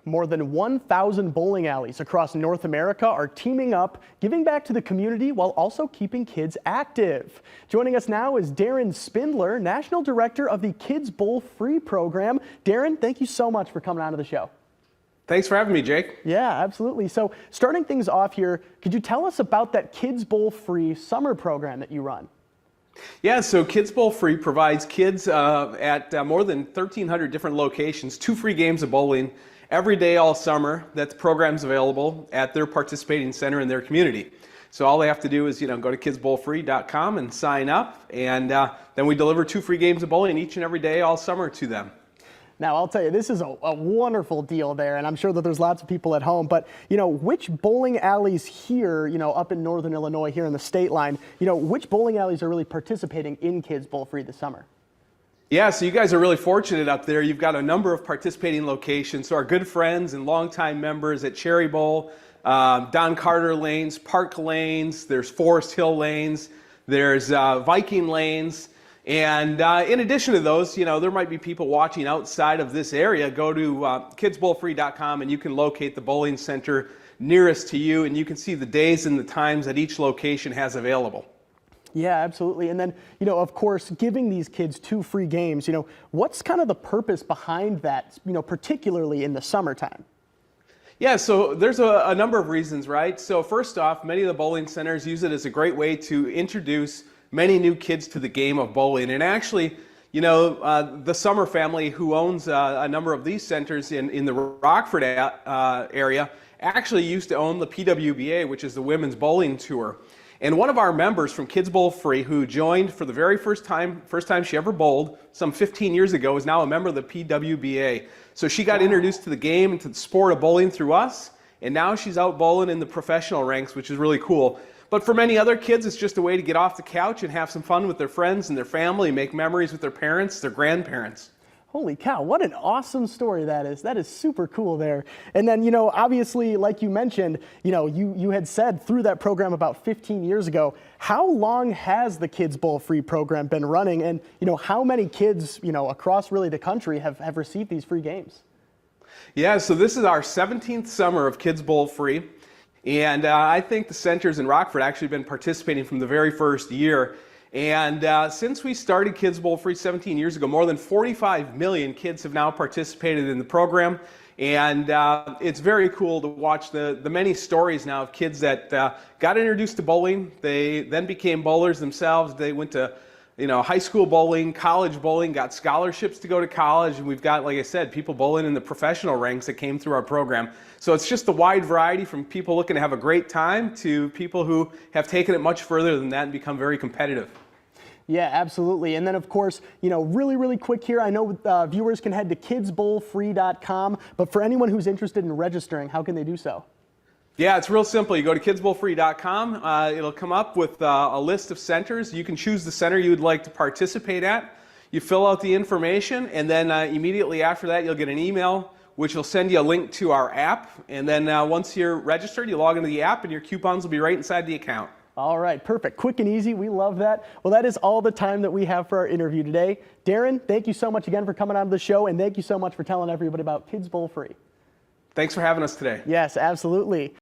More than 1,000 bowling alleys across North America are teaming up, giving back to the community while also keeping kids active. Joining us now is Darren Spindler, National Director of the Kids Bowl Free program. Darren, thank you so much for coming on to the show. Thanks for having me, Jake. Yeah, absolutely. So starting things off here, could you tell us about that Kids Bowl Free summer program that you run? Yeah, so Kids Bowl Free provides kids at more than 1,300 different locations 2 free games of bowling every day all summer. That program's available at their participating center in their community. So all they have to do is, go to kidsbowlfree.com and sign up, and then we deliver 2 free games of bowling each and every day all summer to them. Now, I'll tell you, this is a wonderful deal there, and I'm sure that there's lots of people at home, but, which bowling alleys here, up in Northern Illinois, here in the state line, which bowling alleys are really participating in Kids Bowl Free this summer? Yeah, so you guys are really fortunate up there. You've got a number of participating locations. So our good friends and longtime members at Cherry Bowl, Don Carter Lanes, Park Lanes, there's Forest Hill Lanes, there's Viking Lanes. And in addition to those, there might be people watching outside of this area. Go to kidsbowlfree.com and you can locate the bowling center nearest to you, and you can see the days and the times that each location has available. Yeah, absolutely. And then, of course, giving these kids 2 free games, what's kind of the purpose behind that, particularly in the summertime? Yeah, so there's a number of reasons, right? So first off, many of the bowling centers use it as a great way to introduce many new kids to the game of bowling. And actually, the Summer family, who owns a number of these centers in the Rockford area, actually used to own the PWBA, which is the Women's Bowling Tour. And one of our members from Kids Bowl Free, who joined for the very first time she ever bowled, some 15 years ago, is now a member of the PWBA. So she got introduced to the game and to the sport of bowling through us, and now she's out bowling in the professional ranks, which is really cool. But for many other kids, it's just a way to get off the couch and have some fun with their friends and their family, make memories with their parents, their grandparents. Holy cow, what an awesome story that is. That is super cool there. And then, obviously, like you mentioned, you had said through that program about 15 years ago. How long has the Kids Bowl Free program been running? And, how many kids, across really the country have received these free games? Yeah, so this is our 17th summer of Kids Bowl Free. And I think the centers in Rockford actually been participating from the very first year. And since we started Kids Bowl Free 17 years ago, more than 45 million kids have now participated in the program. And it's very cool to watch the many stories now of kids that got introduced to bowling. They then became bowlers themselves. They went to high school bowling, college bowling, got scholarships to go to college. And we've got, like I said, people bowling in the professional ranks that came through our program. So it's just a wide variety, from people looking to have a great time to people who have taken it much further than that and become very competitive. Yeah, absolutely. And then, of course, really quick here, I know viewers can head to kidsbowlfree.com, but for anyone who's interested in registering, how can they do so? Yeah, it's real simple. You go to kidsbowlfree.com. It'll come up with a list of centers. You can choose the center you would like to participate at. You fill out the information, and then immediately after that, you'll get an email, which will send you a link to our app. And then once you're registered, you log into the app, and your coupons will be right inside the account. All right, perfect. Quick and easy. We love that. Well, that is all the time that we have for our interview today. Darren, thank you so much again for coming on the show, and thank you so much for telling everybody about Kids Bowl Free. Thanks for having us today. Yes, absolutely.